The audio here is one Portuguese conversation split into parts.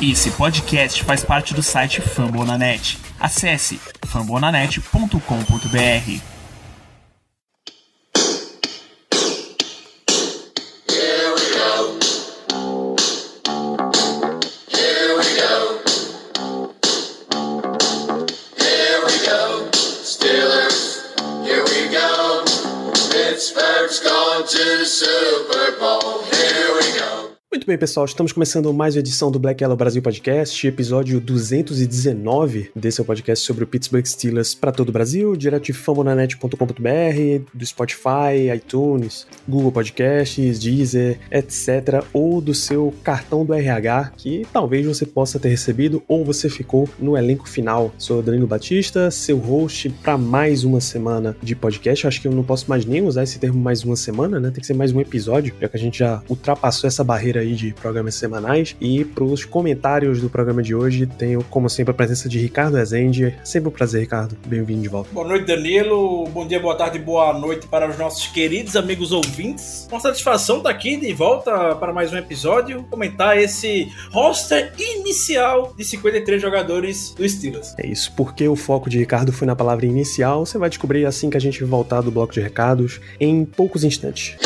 Esse podcast faz parte do site Fambonanet. Acesse fambonanet.com.br. Pittsburgh's going to the Super Bowl. Here we go. Muito bem, pessoal, estamos começando mais uma edição do Black Yellow Brasil Podcast, episódio 219 desse é o podcast sobre o Pittsburgh Steelers para todo o Brasil, direto de fambonanet.com.br, do Spotify, iTunes, Google Podcasts, Deezer, etc, ou do seu cartão do RH, que talvez você possa ter recebido ou você ficou no elenco final. Sou Danilo Batista, seu host para mais uma semana de podcast. Eu acho que eu não posso mais nem usar esse termo mais uma semana, né? Tem que ser mais um episódio, já que a gente já ultrapassou essa barreira aí de programas semanais. E para os comentários do programa de hoje, tenho, como sempre, a presença de Ricardo Rezende. Sempre um prazer, Ricardo. Bem-vindo de volta. Boa noite, Danilo. Bom dia, boa tarde, boa noite para os nossos queridos amigos ouvintes. Uma satisfação estar aqui de volta para mais um episódio, comentar esse roster inicial de 53 jogadores do Steelers. É isso, porque o foco de Ricardo foi na palavra inicial. Você vai descobrir assim que a gente voltar do bloco de recados em poucos instantes.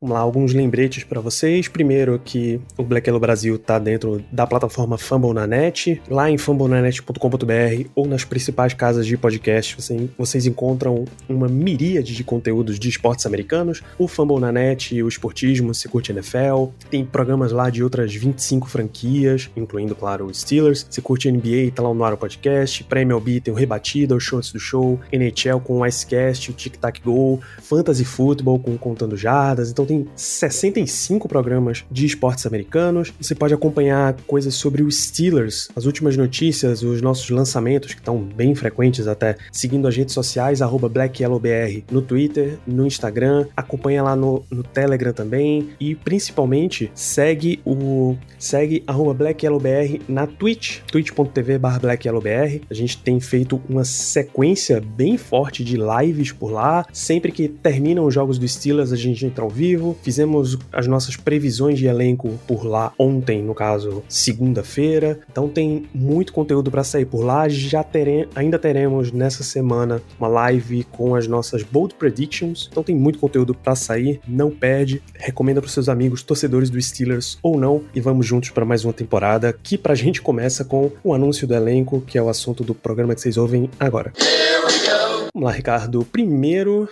Vamos lá, alguns lembretes para vocês. Primeiro que o Black Yellow Brasil está dentro da plataforma Fambonanet, lá em fambonanet.com.br ou nas principais casas de podcast. Vocês encontram uma miríade de conteúdos de esportes americanos. O Fambonanet, o Esportismo, se curte NFL. Tem programas lá de outras 25 franquias, incluindo, claro, o Steelers. Se curte NBA, tá lá no ar o podcast. Pré-MLB tem o Rebatida, o Show Antes do Show. NHL com o Icecast, o Tic Tac Go. Fantasy Football com Contando Jardas. Então tem 65 programas de esportes americanos. Você pode acompanhar coisas sobre os Steelers, as últimas notícias, os nossos lançamentos, que estão bem frequentes até, seguindo as redes sociais, @BlackYellowBR no Twitter, no Instagram, acompanha lá no Telegram também, e principalmente segue @BlackYellowBR na Twitch, twitch.tv/BlackYellowBR. A gente tem feito uma sequência bem forte de lives por lá. Sempre que terminam os jogos do Steelers, a gente entra ao vivo. Fizemos as nossas previsões de elenco por lá ontem, no caso, segunda-feira. Então tem muito conteúdo para sair por lá. Ainda teremos nessa semana uma live com as nossas Bold Predictions. Então tem muito conteúdo para sair. Não perde. Recomenda para os seus amigos, torcedores do Steelers ou não. E vamos juntos para mais uma temporada que pra gente começa com o anúncio do elenco, que é o assunto do programa que vocês ouvem agora. Vamos lá, Ricardo. Primeiro,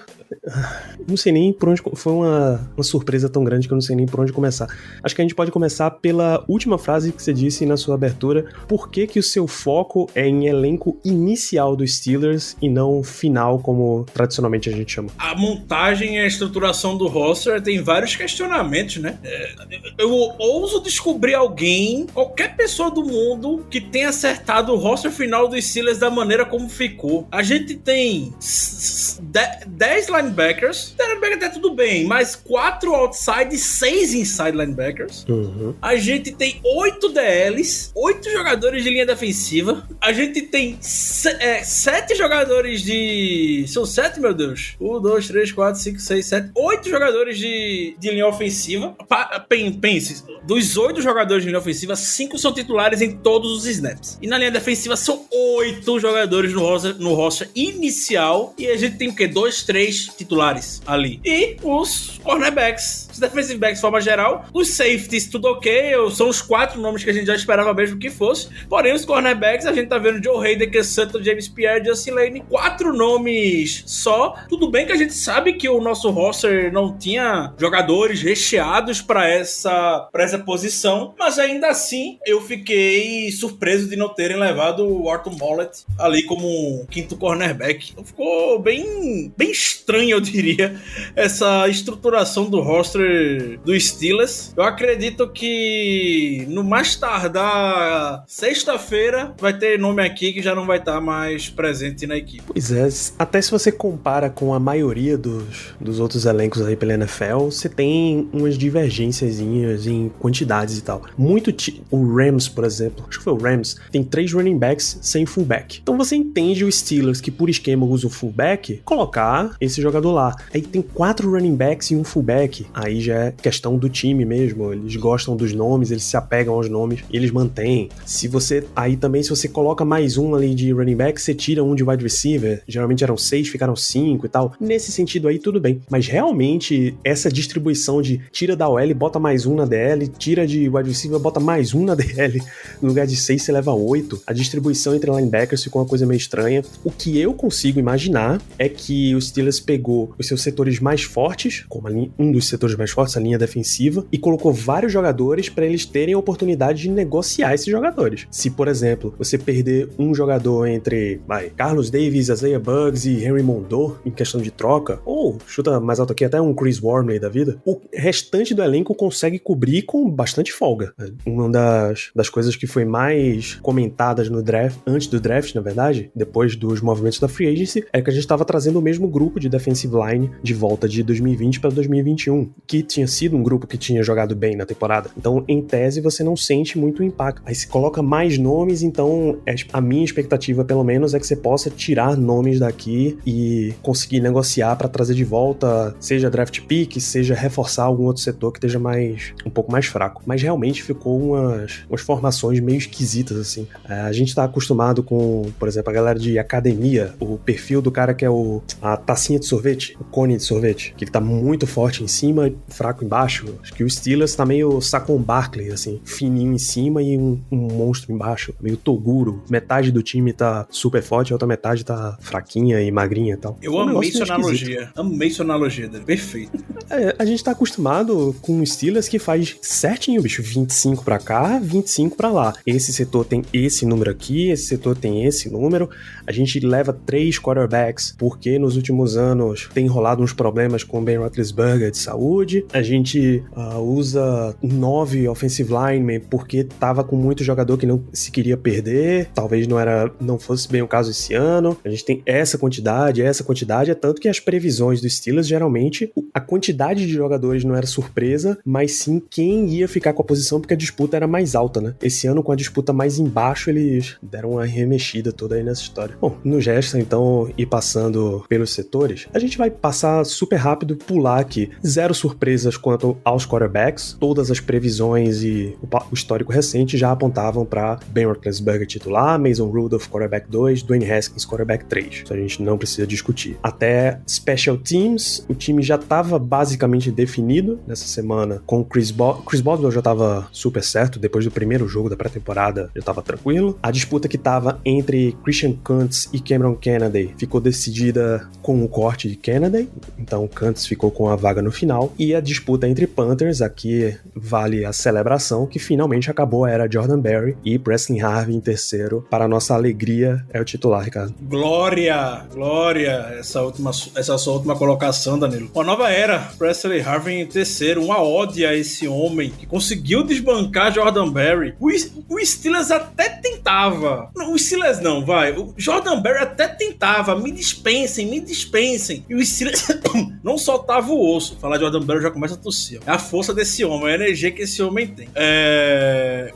não sei nem por onde... Foi uma surpresa tão grande que eu não sei nem por onde começar. Acho que a gente pode começar pela última frase que você disse na sua abertura. Por que que o seu foco é em elenco inicial dos Steelers e não final, como tradicionalmente a gente chama? A montagem e a estruturação do roster tem vários questionamentos, né? Eu ouso descobrir alguém, qualquer pessoa do mundo, que tenha acertado o roster final dos Steelers da maneira como ficou. A gente tem 10 linebackers. Linebacker tá tudo bem, mas 4 outside e 6 inside linebackers. A gente tem 8 DLs, 8 jogadores de linha defensiva. A gente tem 7 jogadores de... São 7, meu Deus? 1, 2, 3, 4, 5, 6, 7... 8 jogadores de linha ofensiva. Pense, dos 8 jogadores de linha ofensiva, 5 são titulares em todos os snaps. E na linha defensiva são 8 jogadores no roster inicial. E a gente tem o quê? 2, 3 titulares ali. E os cornerbacks, os defensive backs de forma geral, os safeties, tudo ok, são os 4 nomes que a gente já esperava mesmo que fosse. Porém, os cornerbacks, a gente tá vendo Joe Haden, Ken Sutton, James Pierre, Justin Lane, 4 nomes só. Tudo bem que a gente sabe que o nosso roster não tinha jogadores recheados para essa posição, mas ainda assim eu fiquei surpreso de não terem levado o Orton Mollett ali como quinto cornerback. Então ficou bem estranho, eu diria, essa estruturação do roster do Steelers. Eu acredito que no mais tardar sexta-feira vai ter nome aqui que já não vai estar mais presente na equipe. Pois é, até se você compara com a maioria dos outros elencos aí pela NFL, você tem umas divergênciazinhas em quantidades e tal. O Rams, por exemplo, acho que foi o Rams, tem 3 running backs sem fullback. Então você entende o Steelers, que por esquema usa o fullback, colocar esse jogador lá. Aí tem 4 running backs e um fullback. Aí aí já é questão do time mesmo, eles gostam dos nomes, eles se apegam aos nomes e eles mantêm. Se você coloca mais um ali de running back, você tira um de wide receiver, geralmente eram 6, ficaram 5 e tal. Nesse sentido aí, tudo bem. Mas realmente, essa distribuição de tira da OL, bota mais um na DL, tira de wide receiver, bota mais um na DL, no lugar de 6 você leva 8. A distribuição entre linebackers ficou uma coisa meio estranha. O que eu consigo imaginar é que o Steelers pegou os seus setores mais fortes, como um dos setores mais fortes, a linha defensiva, e colocou vários jogadores para eles terem a oportunidade de negociar esses jogadores. Se, por exemplo, você perder um jogador entre Carlos Davis, Isaiah Buggs e Henry Monroe em questão de troca, ou chuta mais alto aqui, até um Chris Wormley da vida, o restante do elenco consegue cobrir com bastante folga. Uma das coisas que foi mais comentadas no draft, antes do draft, na verdade, depois dos movimentos da Free Agency, é que a gente estava trazendo o mesmo grupo de defensive line de volta de 2020 para 2021, que tinha sido um grupo que tinha jogado bem na temporada. Então, em tese, você não sente muito impacto. Aí se coloca mais nomes, então a minha expectativa, pelo menos, é que você possa tirar nomes daqui e conseguir negociar para trazer de volta, seja draft pick, seja reforçar algum outro setor que esteja um pouco mais fraco. Mas realmente ficou umas formações meio esquisitas, assim. A gente tá acostumado com, por exemplo, a galera de academia, o perfil do cara que é a tacinha de sorvete, o cone de sorvete, que ele tá muito forte em cima e fraco embaixo. Acho que o Steelers tá meio Saquon Barkley, assim, fininho em cima e um monstro embaixo, meio Toguro. Metade do time tá super forte, a outra metade tá fraquinha e magrinha e tal. Eu amei sua analogia. Amei sua analogia dele. Perfeito. A gente tá acostumado com o Steelers que faz certinho, bicho. 25 pra cá, 25 pra lá. Esse setor tem esse número aqui, esse setor tem esse número. A gente leva 3 quarterbacks porque nos últimos anos tem rolado uns problemas com o Ben Roethlisberger de saúde. A gente usa 9 offensive linemen porque tava com muito jogador que não se queria perder. Talvez não fosse bem o caso esse ano. A gente tem essa quantidade, é tanto que as previsões do Steelers, geralmente, a quantidade de jogadores não era surpresa, mas sim quem ia ficar com a posição, porque a disputa era mais alta, né? Esse ano, com a disputa mais embaixo, eles deram uma remexida toda aí nessa história. Bom, no gesto, então, ir passando pelos setores, a gente vai passar super rápido, pular aqui. 0 surpresas quanto aos quarterbacks. Todas as previsões e o histórico recente já apontavam para Ben Roethlisberger titular, Mason Rudolph, quarterback 2, Dwayne Haskins, quarterback 3. Isso a gente não precisa discutir. Até Special Teams, o time já estava basicamente definido nessa semana com o Chris Boswell já estava super certo, depois do primeiro jogo da pré-temporada já estava tranquilo. A disputa que estava entre Christian Kuntz e Cameron Kennedy ficou decidida com o corte de Kennedy, então Kuntz ficou com a vaga no final, e a disputa entre Panthers, aqui vale a celebração, que finalmente acabou a era Jordan Berry e Preston Harvin em terceiro, para a nossa alegria, é o titular, Ricardo. Glória, essa sua última colocação, Danilo. Uma nova era, Presley Harvin em terceiro, uma ode a esse homem que conseguiu desbancar Jordan Berry. O Steelers até tentava. Não, o Steelers não, vai. O Jordan Berry até tentava. Me dispensem. E o Steelers não soltava o osso. Falar de Jordan Berry já começa a tossir. É a força desse homem, a energia que esse homem tem.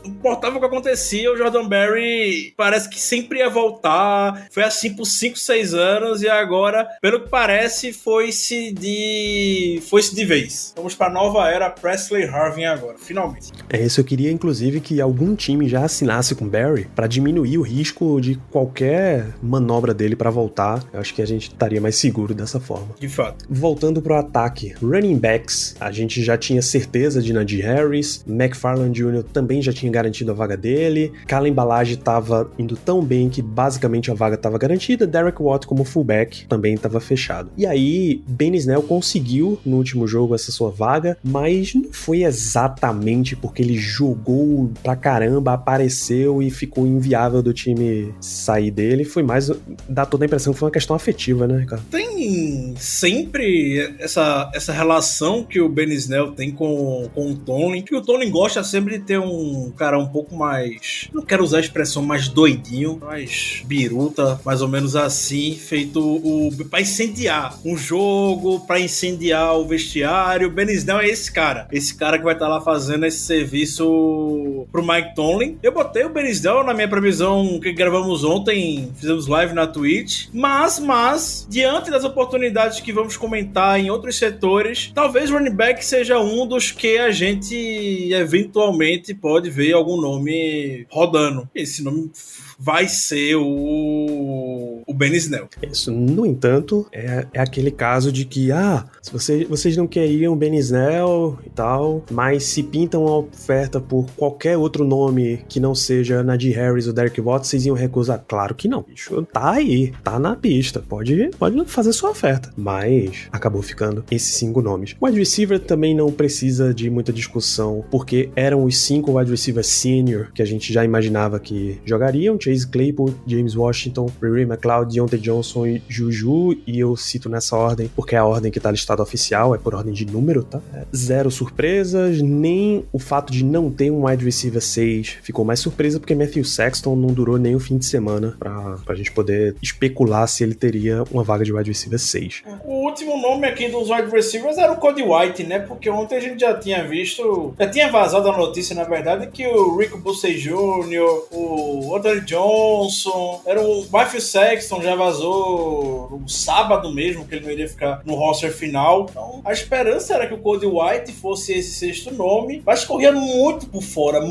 Não importava o que acontecia, o Jordan Berry parece que sempre ia voltar. Foi assim por 5, 6 anos e agora, pelo que parece, foi-se de vez. Vamos pra nova era Presley Harvin agora, finalmente. É isso, eu queria inclusive que algum time já assinasse com Berry pra diminuir o risco de qualquer manobra dele pra voltar. Eu acho que a gente estaria mais seguro dessa forma. De fato. Voltando pro ataque, running backs, a gente já tinha certeza de Najee Harris, McFarland Jr. também já tinha garantido a vaga dele, Kalen Ballage tava indo tão bem que basicamente a vaga tava garantida, Derek Watt como fullback também tava fechado. E aí, Ben Snell conseguiu no último jogo essa sua vaga, mas não foi exatamente porque ele jogou pra caramba, apareceu e ficou inviável do time sair dele, foi mais, dá toda a impressão que foi uma questão afetiva, né, cara? Tem sempre essa relação que o Ben Snell tem com o Tomlin, que o Tomlin gosta sempre de ter um cara um pouco mais, não quero usar a expressão mais doidinho, mais biruta, mais ou menos assim, feito pra incendiar um jogo, pra incendiar o vestiário. O Ben Snell é esse cara que vai estar lá fazendo esse serviço pro Mike Tomlin. Eu botei o Ben Snell na minha previsão que gravamos ontem, fizemos live na Twitch, mas diante das oportunidades que vamos comentar em outros setores, talvez talvez o running back seja um dos que a gente eventualmente pode ver algum nome rodando. Esse nome vai ser o Benny Snell. Isso, no entanto, é aquele caso de que, se vocês não queriam o Benny Snell e tal, mas se pintam uma oferta por qualquer outro nome que não seja Najee Harris ou Derek Watt, vocês iam recusar? Claro que não, bicho. Tá aí, tá na pista, pode fazer sua oferta. Mas acabou ficando esses 5 nomes. O wide receiver também não precisa de muita discussão, porque eram os 5 wide receivers senior que a gente já imaginava que jogariam: Chase Claypool, James Washington, Ray McLeod, Deontay Johnson e Juju, e eu cito nessa ordem porque é a ordem que tá listada oficial, é por ordem de número, tá? 0 surpresas, nem o fato de não ter um wide receiver 6 ficou mais surpresa, porque Matthew Sexton não durou nem o fim de semana pra gente poder especular se ele teria uma vaga de wide receiver 6. O último nome aqui dos wide receivers era o Cody White, né? Porque ontem a gente já tinha vazado a notícia, na verdade, que o Rico Bussey Jr., o Anthony Johnson, era o Matthew Sexton, já vazou no sábado mesmo, que ele não iria ficar no roster final. Então, a esperança era que o Cody White fosse esse 6º nome, mas corria muito por fora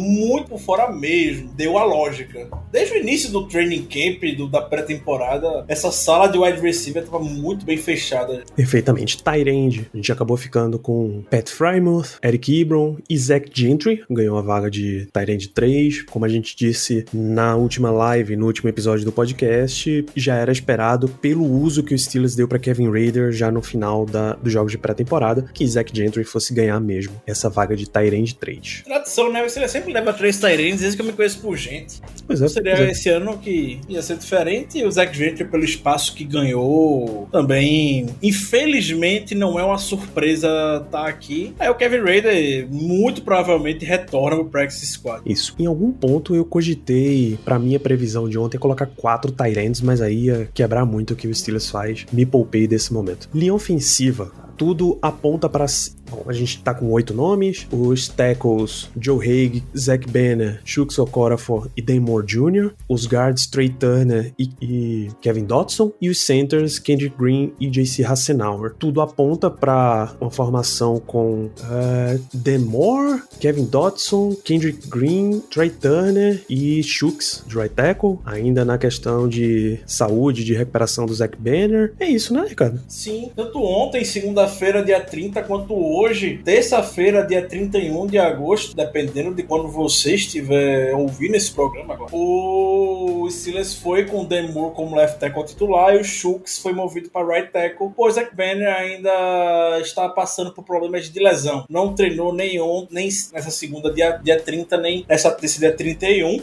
mesmo. Deu a lógica. Desde o início do training camp, da pré-temporada, essa sala de wide receiver estava muito bem fechada. Perfeitamente. Tight end, a gente acabou ficando com Pat Frymouth, Eric Ebron e Zach Gentry, ganhou a vaga de Tight end 3. Como a gente disse na última live, no último episódio do podcast, já era esperado pelo uso que o Steelers deu para Kevin Rader já no final dos jogos de pré-temporada, que Zach Gentry fosse ganhar mesmo essa vaga de Tight end 3. Tradição, né? O Steelers sempre leva 3 Tight ends, desde que eu me conheço por gente. Pois é. Seria esse ano que ia ser diferente, e o Zach Gentry, pelo espaço que ganhou, também, infelizmente, não é uma surpresa estar aqui. Aí o Kevin Rader muito provavelmente retorna pro practice squad. Isso. Em algum ponto eu cogitei, pra minha previsão de ontem, colocar 4 tight ends, mas aí ia quebrar muito o que o Steelers faz. Me poupei desse momento. Linha ofensiva. Tudo aponta para... Bom, a gente tá com 8 nomes. Os tackles, Joe Haig, Zach Banner, Chuks Okorafor e Dan Moore Jr. Os guards, Trey Turner e Kevin Dotson. E os centers, Kendrick Green e J.C. Hassenauer. Tudo aponta para uma formação com Dan Moore, Kevin Dotson, Kendrick Green, Trey Turner e Chuks de right tackle. Ainda na questão de saúde, de recuperação do Zach Banner. É isso, né, Ricardo? Sim, tanto ontem, segunda-feira, dia 30, quanto hoje, terça-feira, dia 31 de agosto, dependendo de quando você estiver ouvindo esse programa agora. O Steelers foi com o Dan Moore como left tackle titular e o Chuks foi movido para right tackle, pois Zach Banner ainda está passando por problemas de lesão. Não treinou nem ontem, nem nessa segunda, dia 30, nem nesse dia 31.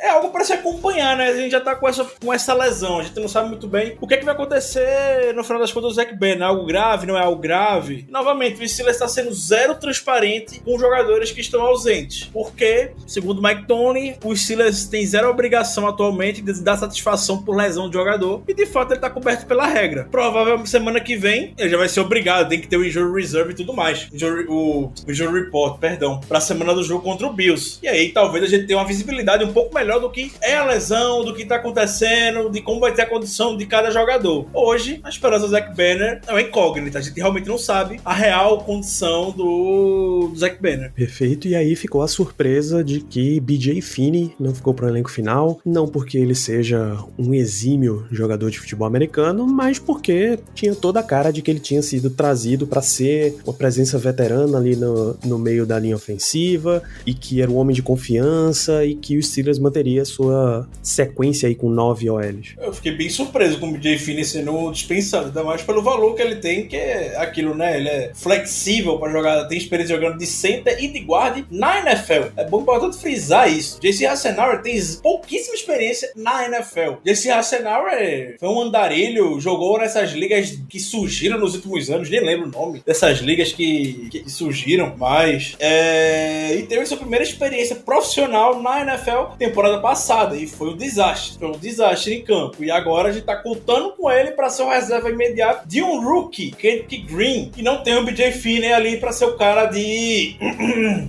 É algo para se acompanhar, né? A gente já tá com essa lesão, a gente não sabe muito bem o que vai acontecer no final das contas do Zach Banner. É algo grave, não é algo grave? Novamente, o Steelers está sendo zero transparente com os jogadores que estão ausentes. Porque, segundo Mike Tony, o Steelers tem zero obrigação atualmente de dar satisfação por lesão de jogador. E, de fato, ele está coberto pela regra. Provavelmente, semana que vem, ele já vai ser obrigado. Tem que ter o Injury Reserve e tudo mais. O Injury Report, perdão. Para a semana do jogo contra o Bills. E aí, talvez a gente tenha uma visibilidade um pouco melhor do que é a lesão, do que está acontecendo, de como vai ter a condição de cada jogador. Hoje, a esperança do Zach Banner é uma incógnita. A gente realmente não sabe a real condição do Zach Banner. Perfeito, e aí ficou a surpresa de que BJ Finney não ficou pro elenco final, não porque ele seja um exímio jogador de futebol americano, mas porque tinha toda a cara de que ele tinha sido trazido para ser uma presença veterana ali no meio da linha ofensiva, e que era um homem de confiança, e que o Steelers manteria sua sequência aí com 9 OLs. Eu fiquei bem surpreso com o BJ Finney sendo dispensado, ainda mais pelo valor que ele tem, que é aquilo, né? Ele é flexível para jogar, tem experiência jogando de center e de guard na NFL. É bom, importante frisar isso. J.C. Hassenauer tem pouquíssima experiência na NFL. J.C. Hassenauer foi um andarilho, jogou nessas ligas que surgiram nos últimos anos, nem lembro o nome dessas ligas que surgiram, mas e teve sua primeira experiência profissional na NFL temporada passada, e foi um desastre em campo, e agora a gente tá contando com ele para ser uma reserva imediata de um rookie, que Kenneth Green e não tem o BJ Finney ali pra ser o cara de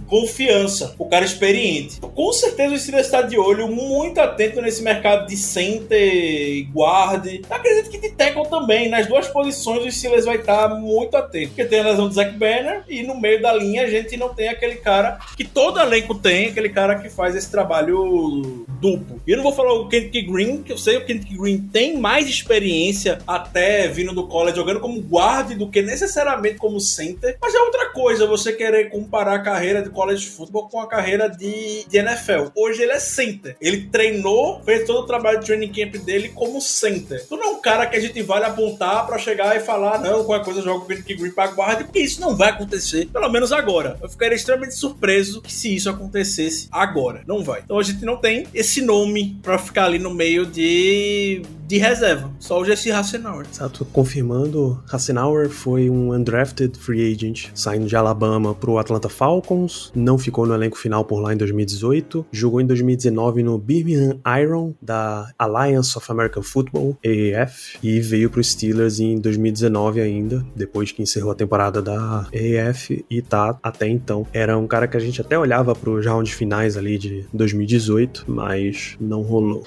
confiança, o cara experiente. Com certeza o Steelers está de olho muito atento nesse mercado de center, guard. Acredito que de tackle também. Nas duas posições o Steelers vai estar muito atento, porque tem a lesão do Zach Banner e no meio da linha a gente não tem aquele cara que todo elenco tem, aquele cara que faz esse trabalho duplo. E eu não vou falar o Kenneth Green, que eu sei que o Kenneth Green tem mais experiência até vindo do college jogando como guard do que necessariamente como center, mas é outra coisa você querer comparar a carreira de college football com a carreira de NFL. Hoje ele é center. Ele treinou, fez todo o trabalho de training camp dele como center. Tu não é um cara que a gente vai apontar pra chegar e falar, não, qualquer coisa joga o Kenneth Green pra guard, porque isso não vai acontecer, pelo menos agora. Eu ficaria extremamente surpreso que se isso acontecesse agora. Não vai. Então a gente não tem esse nome pra ficar ali no meio de reserva. Só o Jesse Hassenauer. Exato. Confirmando, Hassenauer foi um undrafted free agent, saindo de Alabama pro Atlanta Falcons, não ficou no elenco final por lá em 2018, jogou em 2019 no Birmingham Iron, da Alliance of American Football, AAF, e veio pro Steelers em 2019 ainda, depois que encerrou a temporada da AAF, e tá até então. Era um cara que a gente até olhava pros rounds finais ali de 2018, mas não rolou.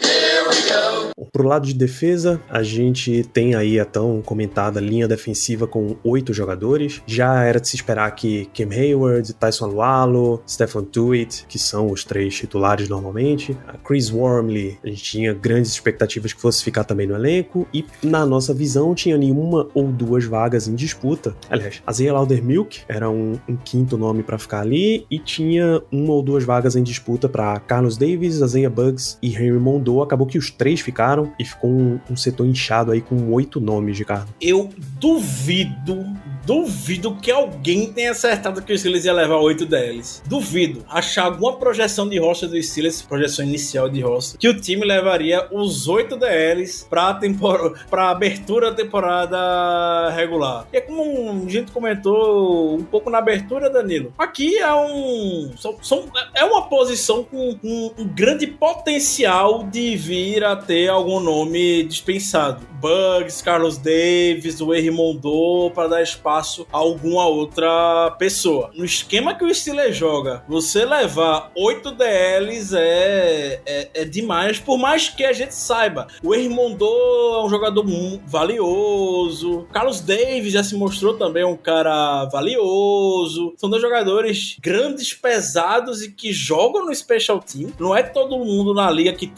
Pro lado de defesa, a gente tem aí a tão comentada linha defensiva com 8 jogadores. Já era de se esperar que Cam Hayward, Tyson Alualo, Stephon Tuitt, que são os 3 titulares normalmente, a Chris Wormley, a gente tinha grandes expectativas que fosse ficar também no elenco, e na nossa visão tinha nenhuma ou 2 vagas em disputa. Aliás, Isaiah Loudermilk era um quinto nome para ficar ali, e tinha 1 ou 2 vagas em disputa para Carlos Davis, Isaiah Buggs e Henry Mondeau. Acabou que os 3 ficaram e ficou um setor inchado aí com 8 nomes, Ricardo. Eu duvido que alguém tenha acertado que o Steelers ia levar 8 DLs. Duvido. Achar alguma projeção de roster do Steelers, projeção inicial de roster, que o time levaria os 8 DLs pra abertura da temporada regular. E é como a gente comentou um pouco na abertura, Danilo. Aqui é uma posição com um grande potencial de vir a ter algum nome dispensado. Buggs, Carlos Davis, o Henry Mondeau, para dar espaço a alguma outra pessoa. No esquema que o Steelers joga, você levar 8 DLs é demais, por mais que a gente saiba. O Henry Mondeau é um jogador valioso. Carlos Davis já se mostrou também um cara valioso. São 2 jogadores grandes, pesados e que jogam no Special Team. Não é todo mundo na liga que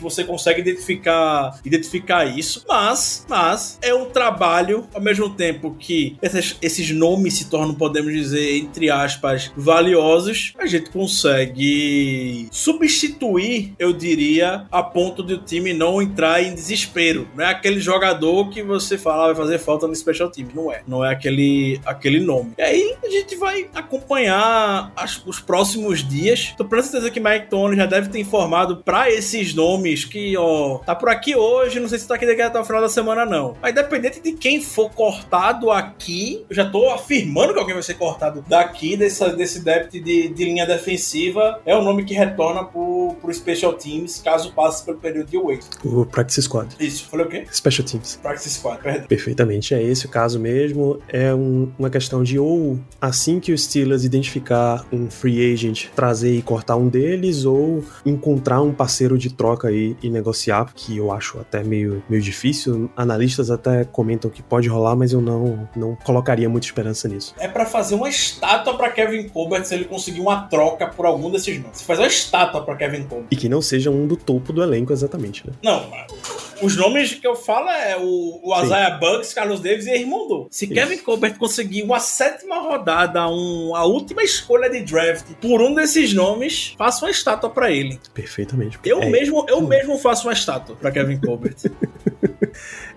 você consegue identificar isso, mas é um trabalho, ao mesmo tempo que esses nomes se tornam, podemos dizer, entre aspas, valiosos, a gente consegue substituir, eu diria, a ponto de o time não entrar em desespero. Não é aquele jogador que você fala vai fazer falta no Special Team, não é aquele nome. E aí a gente vai acompanhar os próximos dias. Tô com certeza que Mike Tomlin já deve ter informado para esses nomes que, tá por aqui hoje, não sei se tá aqui daqui até o final da semana não. Mas independente de quem for cortado aqui, eu já tô afirmando que alguém vai ser cortado daqui, desse depth de linha defensiva, é o nome que retorna pro Special Teams, caso passe pelo período de wait. O Practice Squad. Isso, falei o quê? Special Teams. Practice Squad, perdão. Perfeitamente, é esse o caso mesmo. É uma questão de ou assim que o Steelers identificar um free agent, trazer e cortar um deles, ou encontrar um parceiro de troca aí e negociar, que eu acho até meio difícil. Analistas até comentam que pode rolar, mas eu não colocaria muita esperança nisso. É pra fazer uma estátua pra Kevin Colbert se ele conseguir uma troca por algum desses nomes. Você faz uma estátua pra Kevin Colbert. E que não seja um do topo do elenco exatamente, né? Não, os nomes que eu falo é o Isaiah Buggs, Carlos Davis e Henry Mondeau. Se Kevin Colbert conseguir uma 7ª rodada, a última escolha de draft por um desses nomes, faça uma estátua pra ele. Perfeitamente. Eu mesmo faço uma estátua pra Kevin Colbert.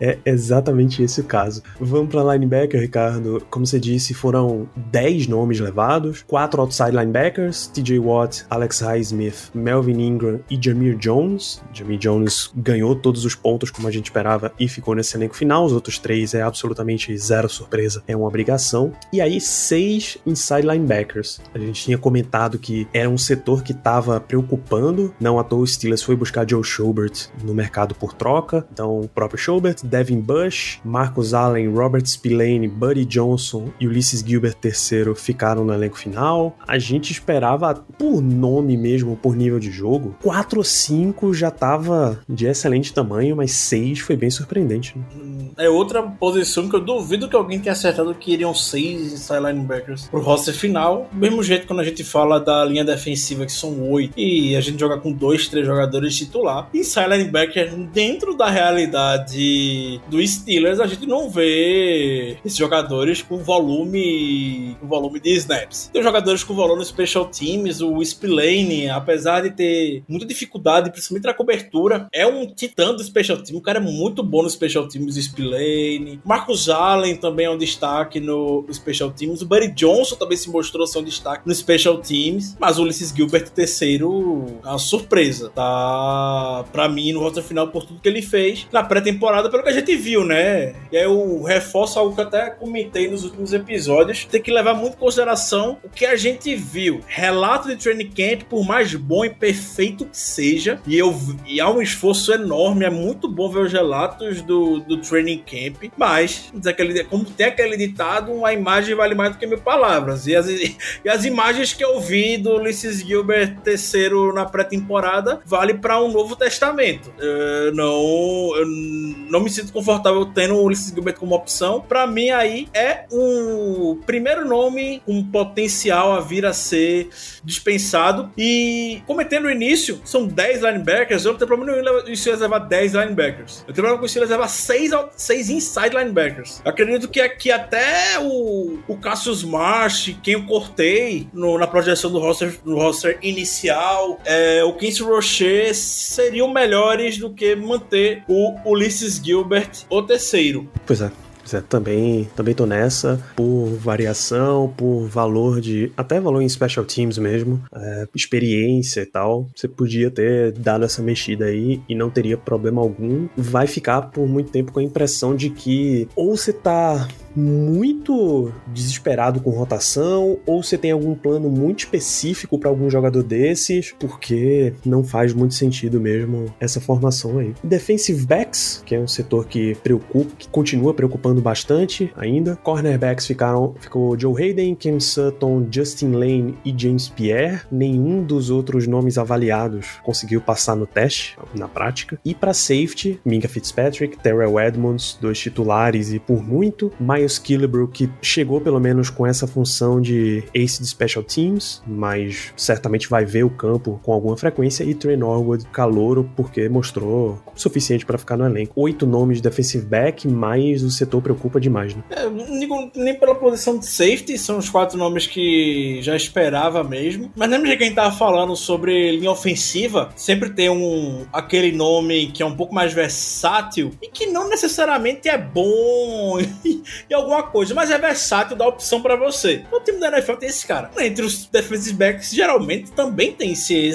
É exatamente esse o caso. Vamos pra linebacker, Ricardo. Como você disse, foram 10 nomes levados, 4 outside linebackers, TJ Watt, Alex Highsmith, Melvin Ingram e Jamir Jones. Jamir Jones ganhou todos os pontos como a gente esperava e ficou nesse elenco final. Os outros 3 é absolutamente zero surpresa, é uma obrigação. E aí 6 inside linebackers. A gente tinha comentado que era um setor que estava preocupando. Não à toa o Steelers foi buscar Joe Schobert no mercado por troca. Então o próprio Schobert, Devin Bush, Marcus Allen, Robert Spillane, Buddy Johnson e Ulysses Gilbert III ficaram no elenco final. A gente esperava, por nome mesmo, por nível de jogo, 4 ou 5 já tava de excelente tamanho, mas 6 foi bem surpreendente, né? É outra posição que eu duvido que alguém tenha acertado que iriam 6 inside linebackers pro roster final. Do mesmo jeito quando a gente fala da linha defensiva, que são 8, e a gente joga com 2, 3 jogadores titular. Inside linebacker, dentro da realidade do Steelers, a gente não vê esses jogadores com volume de snaps. Tem jogadores com volume no special teams. O Spillane, apesar de ter muita dificuldade, principalmente na cobertura, é um titã do special team. O cara é muito bom no special teams, o Spillane. Marcus Allen também é um destaque no special teams. O Buddy Johnson também se mostrou ser um destaque no special teams. Mas o Ulysses Gilbert terceiro é uma surpresa. Tá, pra mim, no roster final, por tudo que ele fez na pré-temporada, pelo que a gente viu, né? E aí eu reforço algo que eu até comentei nos últimos episódios. Tem que levar muito em consideração o que a gente viu. Relato de training camp, por mais bom e perfeito que seja, e há um esforço enorme, é muito bom ver os relatos do training camp, mas, como tem aquele ditado, a imagem vale mais do que 1000 palavras. E as imagens que eu vi do Ulysses Gilbert terceiro na pré-temporada vale para um Novo Testamento. Eu não me sinto confortável tendo o Ulysses Gilbert como opção. Para mim, aí é um primeiro nome com potencial a vir a ser dispensado. E cometendo no início, são 10 linebackers. Eu não tenho problema nenhum em Steelers levar 10 linebackers. Eu tenho problema com o Steelers levar 6 inside linebackers. Eu acredito que aqui até o Cassius Marsh, quem eu cortei na projeção do roster inicial, o Quincy Roche, seriam melhores do que manter o Ulysses Gilbert o terceiro. Pois é. Também tô nessa, por variação, por valor até valor em special teams mesmo, experiência e tal. Você podia ter dado essa mexida aí e não teria problema algum. Vai ficar por muito tempo com a impressão de que ou você tá muito desesperado com rotação, ou você tem algum plano muito específico para algum jogador desses, porque não faz muito sentido mesmo essa formação aí. Defensive backs, que é um setor que continua preocupando bastante ainda. Cornerbacks ficou Joe Hayden, Cam Sutton, Justin Lane e James Pierre. Nenhum dos outros nomes avaliados conseguiu passar no teste, na prática. E para safety, Minka Fitzpatrick, Terrell Edmonds, 2 titulares e por muito, Miles Killebrew, que chegou pelo menos com essa função de ace de special teams, mas certamente vai ver o campo com alguma frequência, e Trey Norwood, calouro, porque mostrou o suficiente para ficar no elenco. 8 nomes de defensive back, mas o setor preocupa demais, né? Não digo nem pela posição de safety, são os 4 nomes que já esperava mesmo, mas lembra de quem tava falando sobre linha ofensiva, sempre tem aquele nome que é um pouco mais versátil e que não necessariamente é bom e alguma coisa, mas é versátil, dá opção pra você. O time da NFL tem esse cara. Entre os defensive backs, geralmente também tem esse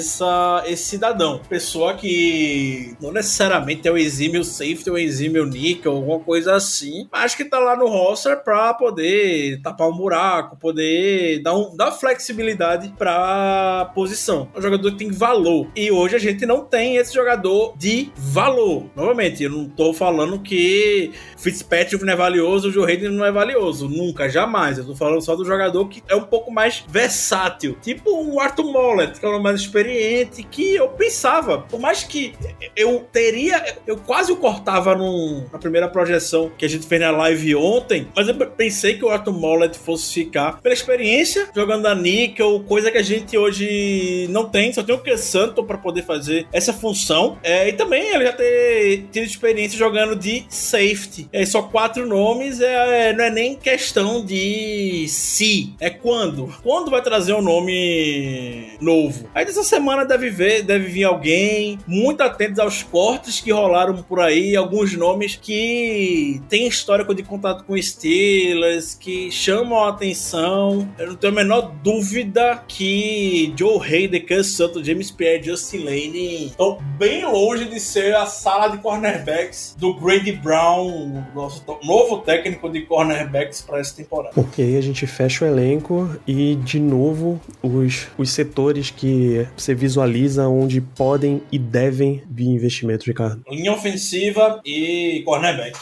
cidadão. Pessoa que não necessariamente é o exímio safety ou exímio nickel, alguma coisa assim, mas que tá lá no roster pra poder tapar um buraco, poder dar flexibilidade pra posição. É um jogador que tem valor. E hoje a gente não tem esse jogador de valor. Novamente, eu não tô falando que Fitzpatrick não é valioso, o Joe Hayden não é valioso. Nunca, jamais. Eu tô falando só do jogador que é um pouco mais versátil. Tipo o Arthur Mollett, que é o mais experiente, que eu pensava, por mais que eu quase o cortava na primeira projeção que a gente fez na live ontem, mas eu pensei que o Arthur Mollett fosse ficar pela experiência, jogando na níquel, coisa que a gente hoje não tem, só tem o Ken Santo pra poder fazer essa função, e também ele já ter tido experiência jogando de safety. Só 4 nomes, não é nem questão de se, é quando vai trazer um nome novo. Aí dessa semana deve vir alguém, muito atentos aos cortes que rolaram por aí, alguns nomes que tem histórico de contato com Steelers, que chamam a atenção. Eu não tenho a menor dúvida que Joe Hayden, Cam Sutton, James Pierre, Justin Lane estão bem longe de ser a sala de cornerbacks do Grady Brown, nosso novo técnico de cornerbacks para essa temporada. Porque aí a gente fecha o elenco e, de novo, os setores que você visualiza onde podem e devem vir investimentos, Ricardo. Linha ofensiva e cornerback.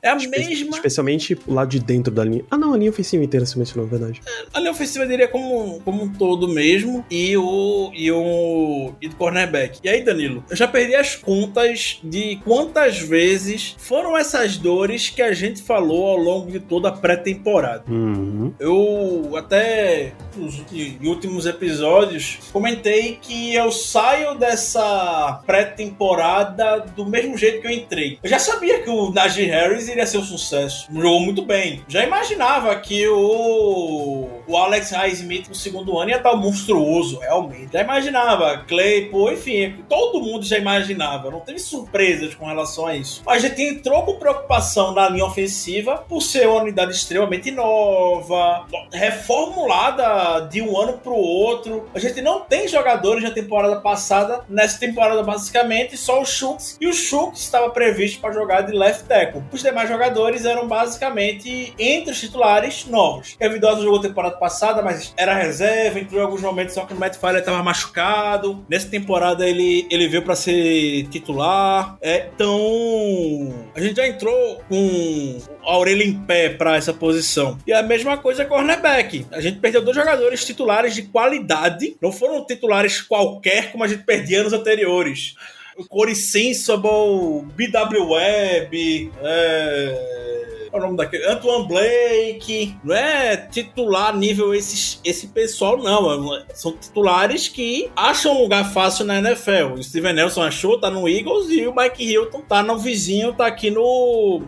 É a mesma... Especialmente o lado de dentro da linha. Ah, não, a linha ofensiva inteira se mencionou, é verdade. A linha ofensiva eu diria como um todo mesmo e o cornerback. E aí, Danilo, eu já perdi as contas de quantas vezes foram essas dores que a gente falou ao longo de toda a pré-temporada. Uhum. Eu até nos últimos episódios comentei que eu saio dessa pré-temporada do mesmo jeito que eu entrei. Eu já sabia que o Najee Harris iria ser um sucesso. Jogou muito bem. Já imaginava que o Alex Highsmith no segundo ano ia estar monstruoso, realmente. Já imaginava. Claypool, enfim, todo mundo já imaginava. Não teve surpresas com relação a isso. A gente entrou com preocupação na linha ofensiva por ser uma unidade extremamente nova, reformulada de um ano para o outro. A gente não tem jogadores na temporada passada. Nessa temporada, basicamente, só o Schultz. E o Schultz estava previsto para jogar de left tackle. Os demais jogadores eram basicamente entre os titulares novos. Kevin Dawson jogou temporada passada, mas era reserva, entrou em alguns momentos só que o Matt Feiler estava machucado. Nessa temporada ele veio para ser titular. Então a gente já entrou com a orelha em pé para essa posição. E a mesma coisa é cornerback. A gente perdeu 2 jogadores titulares de qualidade. Não foram titulares qualquer como a gente perdia anos anteriores. Corey Sensible, B.W. Webb, qual é o nome daquele? Antoine Blake. Não é titular nível esse pessoal, não. São titulares que acham um lugar fácil na NFL. O Steven Nelson achou, tá no Eagles, e o Mike Hilton tá no vizinho, tá aqui no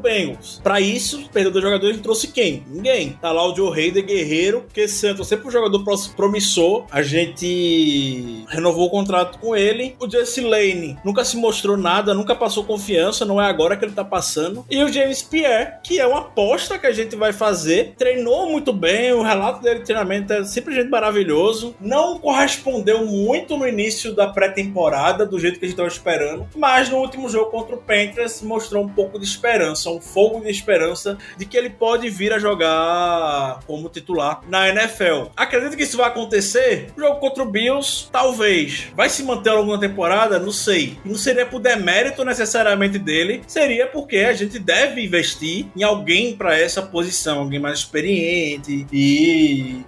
Bengals. Pra isso, perdeu 2 jogadores e trouxe quem? Ninguém. Tá lá o Joe Hader, guerreiro, que Santos sempre um jogador promissor. A gente renovou o contrato com ele. O Jesse Lane nunca se mostrou nada, nunca passou confiança, não é agora que ele tá passando. E o James Pierre, que é uma aposta que a gente vai fazer, treinou muito bem, o relato dele de treinamento é simplesmente maravilhoso, não correspondeu muito no início da pré-temporada, do jeito que a gente estava esperando, mas no último jogo contra o Panthers mostrou um pouco de esperança, um fogo de esperança de que ele pode vir a jogar como titular na NFL. Acredito que isso vai acontecer? O jogo contra o Bills, talvez. Vai se manter ao longo da temporada? Não sei. Não seria por demérito necessariamente dele, seria porque a gente deve investir em alguém para essa posição, alguém mais experiente e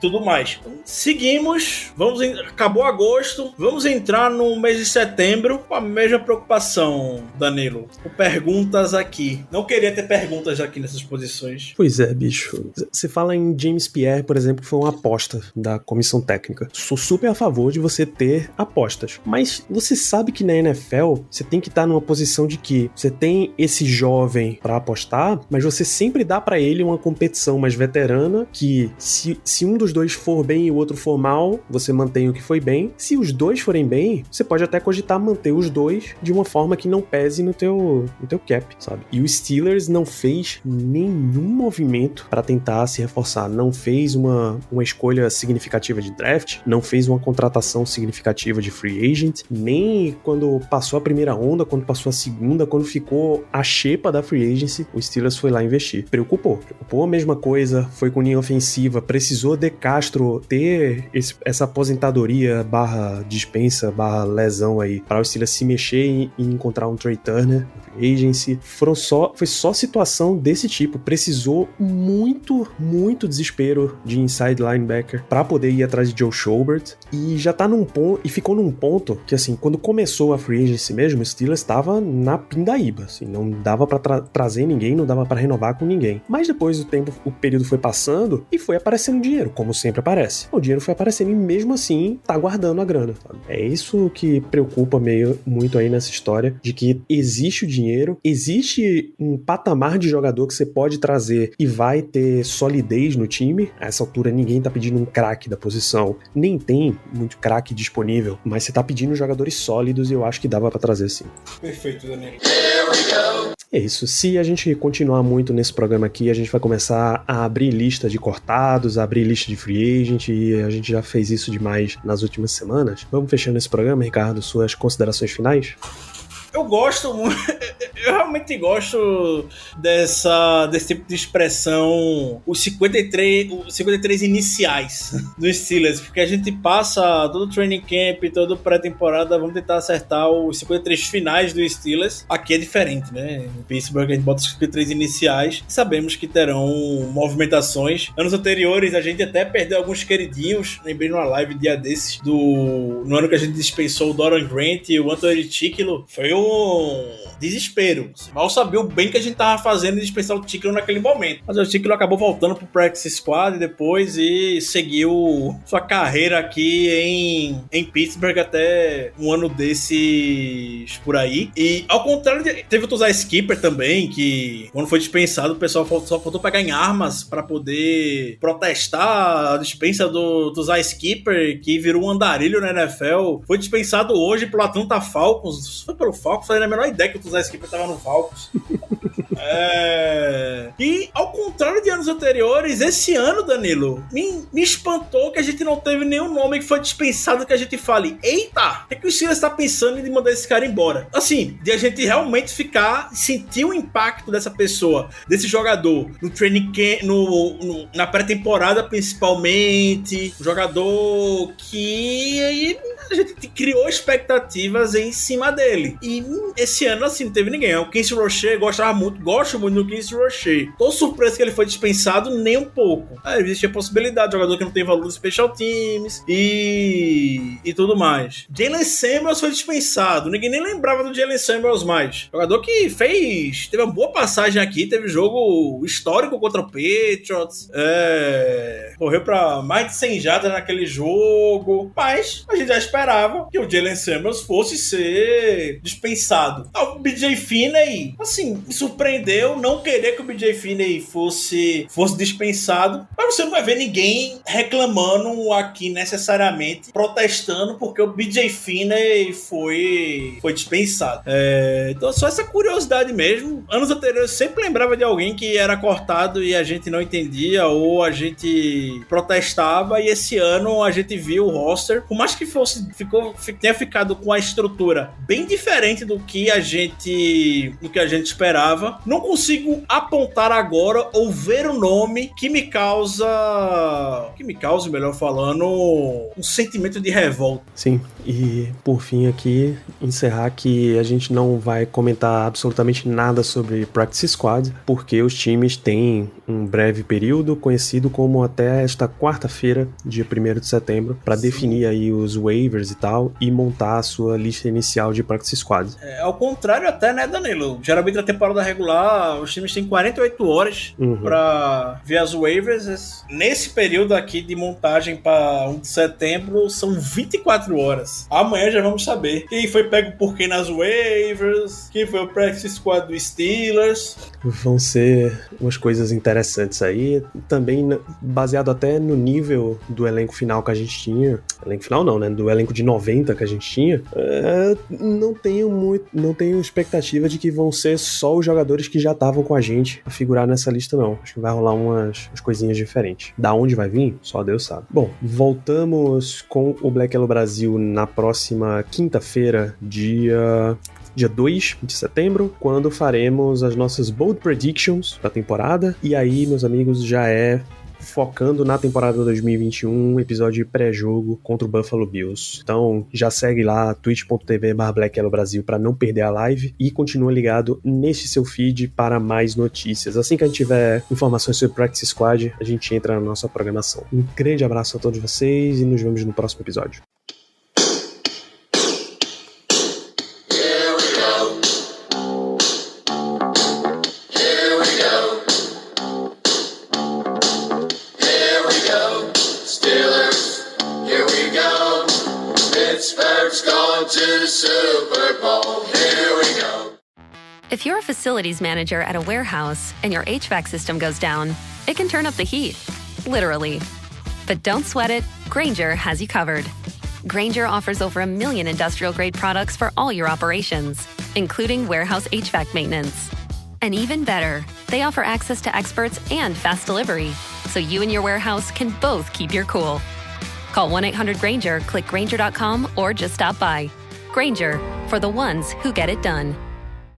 tudo mais. Seguimos, acabou agosto, vamos entrar no mês de setembro com a mesma preocupação, Danilo. Com perguntas aqui. Não queria ter perguntas aqui nessas posições. Pois é, bicho. Você fala em James Pierre, por exemplo, que foi uma aposta da comissão técnica. Sou super a favor de você ter apostas, mas você sabe que na NFL você tem que estar numa posição de que você tem esse jovem para apostar, mas você sempre dá pra ele uma competição mais veterana, que se um dos dois for bem e o outro for mal, você mantém o que foi bem. Se os dois forem bem, você pode até cogitar manter os dois de uma forma que não pese no teu cap, sabe? E o Steelers não fez nenhum movimento pra tentar se reforçar, não fez uma escolha significativa de draft, não fez uma contratação significativa de free agent, nem quando passou a primeira onda, quando passou a segunda, quando ficou a xepa da free agency, o Steelers foi lá investir. Preocupou a mesma coisa, foi com linha ofensiva, precisou de Castro ter essa aposentadoria / dispensa / lesão aí, para o Steelers se mexer e encontrar um Trey Turner, free agency. Foi só situação desse tipo, precisou muito desespero de inside linebacker para poder ir atrás de Joe Schobert, e já tá num ponto, e ficou num ponto que assim, quando começou a free agency mesmo, o Steelers tava na pindaíba, assim, não dava pra trazer ninguém, não dava pra renovar com ninguém. Mas depois o período foi passando e foi aparecendo dinheiro, como sempre aparece. O dinheiro foi aparecendo e mesmo assim tá guardando a grana, sabe? É isso que preocupa muito aí nessa história, de que existe o dinheiro, existe um patamar de jogador que você pode trazer e vai ter solidez no time. A essa altura ninguém tá pedindo um craque da posição, nem tem muito craque disponível, mas você tá pedindo jogadores sólidos e eu acho que dava pra trazer sim. Perfeito, Daniel. É isso. Se a gente continuar muito nesse programa aqui, a gente vai começar a abrir lista de cortados, a abrir lista de free agent, e a gente já fez isso demais nas últimas semanas. Vamos fechando esse programa, Ricardo, suas considerações finais? Eu gosto muito. Eu realmente gosto desse tipo de expressão, os 53 iniciais dos Steelers, porque a gente passa todo o training camp, toda a pré-temporada, vamos tentar acertar os 53 finais dos Steelers. Aqui é diferente, né? Em Pittsburgh a gente bota os 53 iniciais e sabemos que terão movimentações. Anos anteriores a gente até perdeu alguns queridinhos, lembrei numa live dia desses, no ano que a gente dispensou o Doran Grant e o Anthony Ticklo, foi um desespero. Mal sabia o bem que a gente tava fazendo em dispensar o Ticklo naquele momento. Mas o Ticklo acabou voltando pro Practice Squad depois e seguiu sua carreira aqui em Pittsburgh até um ano desses por aí. E ao contrário, teve o Tuzai Skipper também, que quando foi dispensado o pessoal só faltou pegar em armas para poder protestar a dispensa do Tuzai Skipper, que virou um andarilho na NFL. Foi dispensado hoje pelo Atlanta Falcons. Foi pelo Falcons, foi a menor ideia que o Tuzai Skipper tava no Falcons. E ao contrário de anos anteriores, esse ano, Danilo, me espantou que a gente não teve nenhum nome que foi dispensado que a gente fale, eita, o que o Steelers está pensando em mandar esse cara embora? Assim, de a gente realmente sentir o impacto dessa pessoa, desse jogador, no training camp, na pré-temporada principalmente, um jogador que a gente criou expectativas em cima dele. E esse ano, assim, não teve ninguém. O Quincy Roche, gosto muito do Quincy Roche. Tô surpreso que ele foi dispensado nem um pouco. Existe a possibilidade, jogador que não tem valor no Special Teams e tudo mais. Jalen Samuels foi dispensado. Ninguém nem lembrava do Jalen Samuels mais. Jogador que teve uma boa passagem aqui, teve jogo histórico contra o Patriots. Correu pra mais de 100 jardas naquele jogo. Mas a gente já esperava que o Jalen Samuels fosse ser dispensado. O BJ Finney, assim, me surpreendeu não querer que o BJ Finney fosse dispensado, mas você não vai ver ninguém reclamando aqui necessariamente, protestando porque o BJ Finney foi dispensado. Então só essa curiosidade mesmo. Anos anteriores eu sempre lembrava de alguém que era cortado e a gente não entendia ou a gente protestava, e esse ano a gente viu o roster, por mais que tenha ficado com a estrutura bem diferente do que a gente esperava. Não consigo apontar agora ou ver o nome que me cause, melhor falando, um sentimento de revolta. Sim, e por fim aqui, encerrar que a gente não vai comentar absolutamente nada sobre Practice Squad, porque os times têm um breve período, conhecido como até esta quarta-feira, dia 1º de setembro, para definir aí os waivers e tal, e montar a sua lista inicial de Practice Squad. Ao contrário até, né, Danilo? Geralmente na temporada regular, os times têm 48 horas para ver as waivers. Nesse período aqui de montagem para 1 de setembro, são 24 horas. Amanhã já vamos saber quem foi pego por quem nas waivers, quem foi o Practice Squad dos Steelers. Vão ser umas coisas interessantes aí, também baseado até no nível do elenco final que a gente tinha. Elenco final não, né? Do elenco de 90 que a gente tinha. Não tenho expectativa de que vão ser só os jogadores que já estavam com a gente a figurar nessa lista, não. Acho que vai rolar umas coisinhas diferentes. Da onde vai vir? Só Deus sabe. Bom, voltamos com o Black Yellow Brasil na próxima quinta-feira, dia 2 de setembro, quando faremos as nossas Bold Predictions da temporada. E aí, meus amigos, já é focando na temporada 2021, episódio de pré-jogo contra o Buffalo Bills. Então já segue lá, twitch.tv/BlackYellowBrasil para não perder a live e continua ligado neste seu feed para mais notícias. Assim que a gente tiver informações sobre Practice Squad, a gente entra na nossa programação. Um grande abraço a todos vocês e nos vemos no próximo episódio. Pittsburgh's going to the Super Bowl. Here we go. If you're a facilities manager at a warehouse and your HVAC system goes down, it can turn up the heat, literally. But don't sweat it, Grainger has you covered. Grainger offers over 1 million industrial-grade products for all your operations, including warehouse HVAC maintenance. And even better, they offer access to experts and fast delivery, so you and your warehouse can both keep your cool. Call 1-800-GRAINGER, click Grainger.com, or just stop by. Grainger, for the ones who get it done.